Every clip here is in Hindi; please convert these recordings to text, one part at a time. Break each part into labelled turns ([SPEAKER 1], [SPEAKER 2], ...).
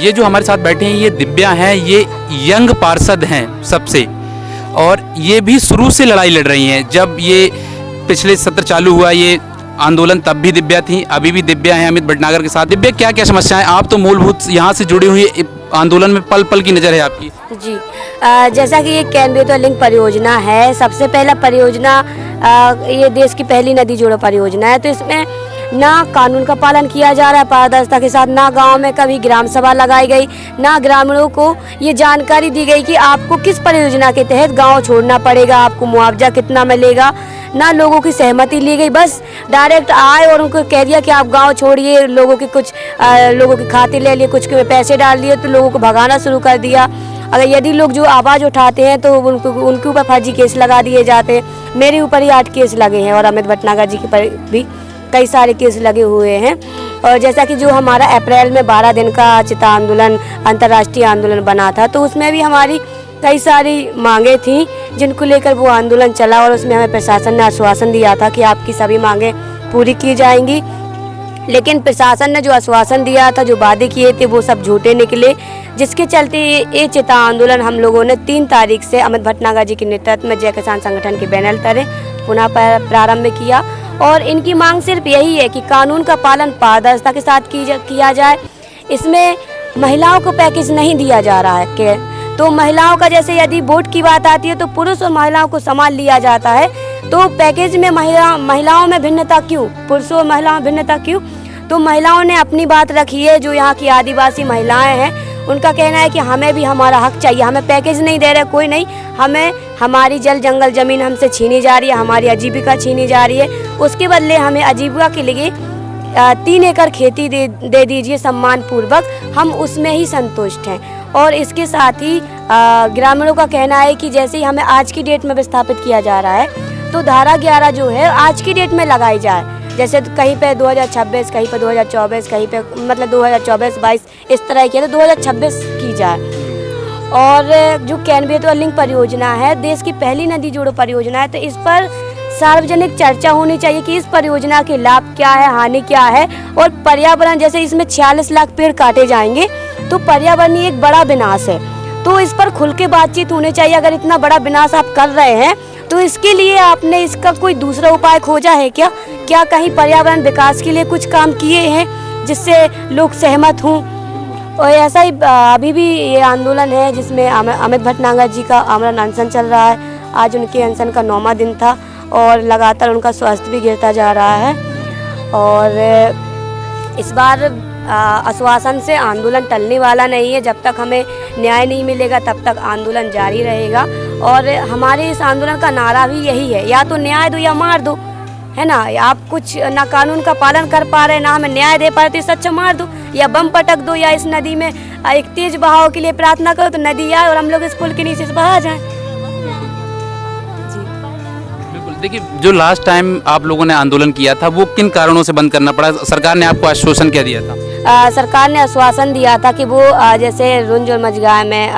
[SPEAKER 1] ये जो हमारे साथ बैठे हैं ये दिव्या हैं, ये यंग पार्षद हैं सबसे, और ये भी शुरू से लड़ाई लड़ रही हैं। जब ये पिछले सत्र चालू हुआ ये आंदोलन तब भी दिव्या थी, अभी भी दिव्या हैं अमित भटनागर के साथ। दिव्या, क्या क्या समस्याएं, आप तो मूलभूत यहाँ से जुड़ी हुई आंदोलन में पल पल की नज़र है आपकी।
[SPEAKER 2] जी, जैसा कि ये केंद्रीय लिंक परियोजना है, सबसे पहला परियोजना ये देश की पहली नदी जोड़ो परियोजना है। तो इसमें ना कानून का पालन किया जा रहा है पारदर्शिता के साथ, ना गांव में कभी ग्राम सभा लगाई गई, ना ग्रामीणों को ये जानकारी दी गई कि आपको किस परियोजना के तहत गांव छोड़ना पड़ेगा, आपको मुआवजा कितना मिलेगा, ना लोगों की सहमति ली गई। बस डायरेक्ट आए और उनको कह दिया कि आप गांव छोड़िए, लोगों के कुछ लोगों के खाते ले लिए, कुछ पैसे डाल दिए, तो लोगों को भगाना शुरू कर दिया। अगर यदि लोग जो आवाज़ उठाते हैं तो उनके ऊपर फर्जी केस लगा दिए जाते हैं। मेरे ऊपर ही 8 केस लगे हैं और अमित भटनागर जी के पर भी कई सारे केस लगे हुए हैं। और जैसा कि जो हमारा अप्रैल में 12 दिन का चिता आंदोलन अंतर्राष्ट्रीय आंदोलन बना था, तो उसमें भी हमारी कई सारी मांगे थी जिनको लेकर वो आंदोलन चला, और उसमें हमें प्रशासन ने आश्वासन दिया था कि आपकी सभी मांगे पूरी की जाएंगी। लेकिन प्रशासन ने जो आश्वासन दिया था, जो वादे किए थे, वो सब झूठे निकले, जिसके चलते ये चिता आंदोलन हम लोगों ने 3 तारीख से अमित भटनागर जी के नेतृत्व में जय किसान संगठन के बैनर तले पुनः प्रारंभ किया। और इनकी मांग सिर्फ यही है कि कानून का पालन पारदर्शिता के साथ किया जाए। इसमें महिलाओं को पैकेज नहीं दिया जा रहा है तो महिलाओं का, जैसे यदि वोट की बात आती है तो पुरुष और महिलाओं को समान लिया जाता है, तो पैकेज में महिलाओं में भिन्नता क्यों, पुरुषों और महिलाओं में भिन्नता क्यों? तो महिलाओं ने अपनी बात रखी है। जो यहाँ की आदिवासी महिलाएं हैं, उनका कहना है कि हमें भी हमारा हक चाहिए, हमें पैकेज नहीं दे रहे कोई नहीं, हमें हमारी जल जंगल ज़मीन हमसे छीनी जा रही है, हमारी आजीविका छीनी जा रही है, उसके बदले हमें आजीविका के लिए 3 एकड़ खेती दे दीजिए सम्मान पूर्वक, हम उसमें ही संतुष्ट हैं। और इसके साथ ही ग्रामीणों का कहना है कि जैसे ही हमें आज की डेट में विस्थापित किया जा रहा है, तो धारा 11 जो है आज की डेट में लगाई जाए। जैसे कहीं पे 2026, कहीं पे 2024, कहीं पे मतलब 2024-22 इस तरह की है, तो 2026 की जाए। और जो केंद्रीय लिंक परियोजना है, देश की पहली नदी जोड़ो परियोजना है, तो इस पर सार्वजनिक चर्चा होनी चाहिए कि इस परियोजना के लाभ क्या है, हानि क्या है। और पर्यावरण, जैसे इसमें 46 लाख पेड़ काटे जाएंगे, तो पर्यावरणीय एक बड़ा विनाश है, तो इस पर खुल के बातचीत होनी चाहिए। अगर इतना बड़ा विनाश आप कर रहे हैं, तो इसके लिए आपने इसका कोई दूसरा उपाय खोजा है क्या? क्या कहीं पर्यावरण विकास के लिए कुछ काम किए हैं जिससे लोग सहमत हों? और ऐसा ही अभी भी ये आंदोलन है जिसमें अमित भटनागर जी का आमरण अनशन चल रहा है। आज उनके अनशन का 9वां दिन था और लगातार उनका स्वास्थ्य भी गिरता जा रहा है। और इस बार आश्वासन से आंदोलन टलने वाला नहीं है। जब तक हमें न्याय नहीं मिलेगा तब तक आंदोलन जारी रहेगा। और हमारे इस आंदोलन का नारा भी यही है, या तो न्याय दो या मार दो, है ना। आप कुछ ना कानून का पालन कर पा रहे, ना हमें न्याय दे पा रहे, तो इस अच्छा मार दो या बम पटक दो, या इस नदी में एक तेज बहाव के लिए प्रार्थना करो तो नदी आए और हम लोग इस पुल के नीचे से बहा जाएं।
[SPEAKER 1] बिल्कुल, देखिए जो लास्ट टाइम आप लोगों ने आंदोलन किया था वो किन कारणों से बंद करना पड़ा? सरकार ने आपको आश्वासन क्या दिया था?
[SPEAKER 2] सरकार ने आश्वासन दिया था कि वो जैसे रुंज और मझगांव में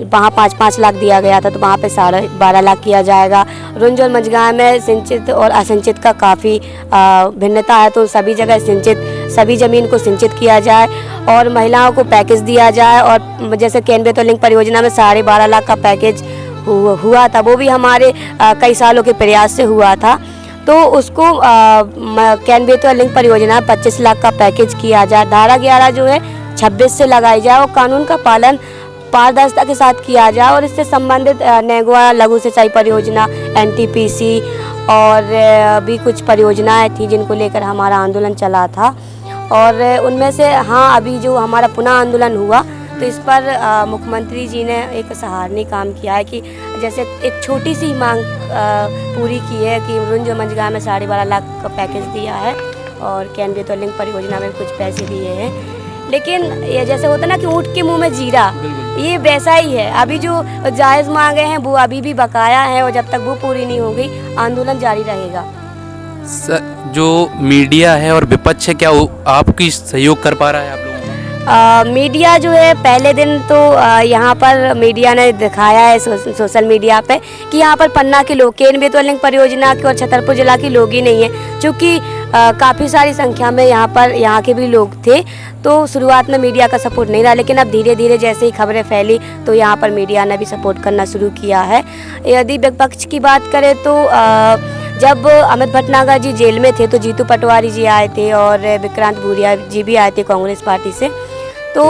[SPEAKER 2] वहाँ 5-5 लाख दिया गया था, तो वहाँ पे 12.5 लाख किया जाएगा। रुंज और मझगांव में सिंचित और असिंचित का काफ़ी भिन्नता है, तो सभी जगह सभी ज़मीन को सिंचित किया जाए और महिलाओं को पैकेज दिया जाए। और जैसे केंद्रीय लिंक परियोजना में 12.5 लाख का पैकेज हुआ था, वो भी हमारे कई सालों के प्रयास से हुआ था, तो उसको केंद्रीय लिंक परियोजना 25 लाख का पैकेज किया जाए। धारा 11 जो है 26 से लगाई जाए और कानून का पालन पारदर्शिता के साथ किया जाए। और इससे संबंधित नेगवा लघु सिंचाई परियोजना, NTPC और भी कुछ परियोजनाएं थी जिनको लेकर हमारा आंदोलन चला था। और उनमें से हाँ, अभी जो हमारा पुनः आंदोलन हुआ, तो इस पर मुख्यमंत्री जी ने एक सराहनीय काम किया है कि जैसे एक छोटी सी मांग पूरी की है कि रुंज और मझगांव में 12.5 लाख का पैकेज दिया है और केंद्रीय लिंक परियोजना में कुछ पैसे दिए हैं। लेकिन ये जैसे होता ना कि ऊँट के मुंह में जीरा, ये वैसा ही है। अभी जो जायज़ मांगे हैं वो अभी भी बकाया है और जब तक वो पूरी नहीं होगी आंदोलन जारी रहेगा।
[SPEAKER 1] जो मीडिया है और विपक्ष है, क्या वो आपकी सहयोग कर पा रहा है आप लोगों को?
[SPEAKER 2] मीडिया जो है, पहले दिन तो यहाँ पर मीडिया ने दिखाया है सोशल मीडिया पे कि यहाँ पर पन्ना के लोग, केंद्रीय लिंक परियोजना के और छतरपुर जिला के लोग ही नहीं है, क्योंकि काफ़ी सारी संख्या में यहाँ के भी लोग थे। तो शुरुआत में मीडिया का सपोर्ट नहीं रहा, लेकिन अब धीरे धीरे जैसे ही खबरें फैली तो यहाँ पर मीडिया ने भी सपोर्ट करना शुरू किया है। यदि विपक्ष की बात करें तो जब अमित भटनागर जी जेल में थे तो जीतू पटवारी जी आए थे और विक्रांत भूरिया जी भी आए थे कांग्रेस पार्टी से। तो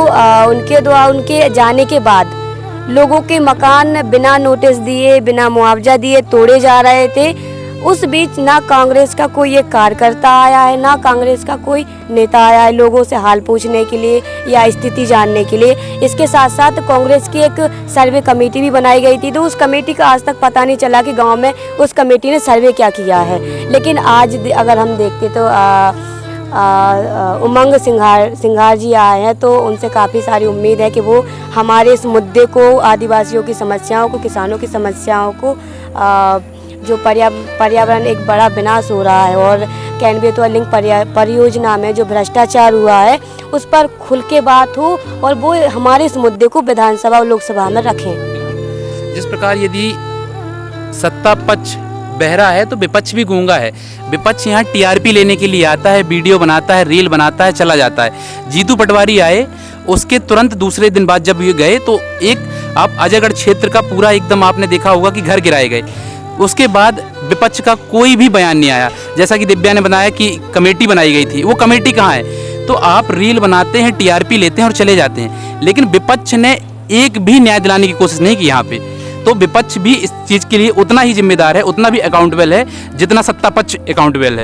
[SPEAKER 2] उनके जाने के बाद लोगों के मकान बिना नोटिस दिए, बिना मुआवजा दिए तोड़े जा रहे थे। उस बीच ना कांग्रेस का कोई एक कार्यकर्ता आया है, ना कांग्रेस का कोई नेता आया है लोगों से हाल पूछने के लिए या स्थिति जानने के लिए। इसके साथ साथ कांग्रेस की एक सर्वे कमेटी भी बनाई गई थी, तो उस कमेटी का आज तक पता नहीं चला कि गांव में उस कमेटी ने सर्वे क्या किया है। लेकिन आज अगर हम देखते तो उमंग सिंघार जी आए हैं, तो उनसे काफ़ी सारी उम्मीद है कि वो हमारे इस मुद्दे को, आदिवासियों की समस्याओं को, किसानों की समस्याओं को, जो पर्यावरण एक बड़ा विनाश हो रहा है और कैनबेतवा लिंक परियोजना में जो भ्रष्टाचार हुआ है उस पर खुल के बात हो और वो हमारे इस मुद्दे को विधानसभा और लोकसभा में रखें।
[SPEAKER 1] जिस प्रकार यदि सत्ता पक्ष बहरा है तो विपक्ष भी गूंगा है। विपक्ष यहाँ टीआरपी लेने के लिए आता है, वीडियो बनाता है, रील बनाता है, चला जाता है। जीतू पटवारी आए, उसके तुरंत दूसरे दिन बाद जब ये गए तो एक आप अजयगढ़ क्षेत्र का पूरा एकदम आपने देखा होगा कि घर गिराए गए। उसके बाद विपक्ष का कोई भी बयान नहीं आया। जैसा कि दिव्या ने बनाया कि कमेटी बनाई गई थी, वो कमेटी कहाँ है? तो आप रील बनाते हैं, टीआरपी लेते हैं और चले जाते हैं, लेकिन विपक्ष ने एक भी न्याय दिलाने की कोशिश नहीं की यहाँ पे। तो विपक्ष भी इस चीज़ के लिए उतना ही जिम्मेदार है, उतना भी अकाउंटेबल है जितना सत्ता पक्ष अकाउंटेबल है।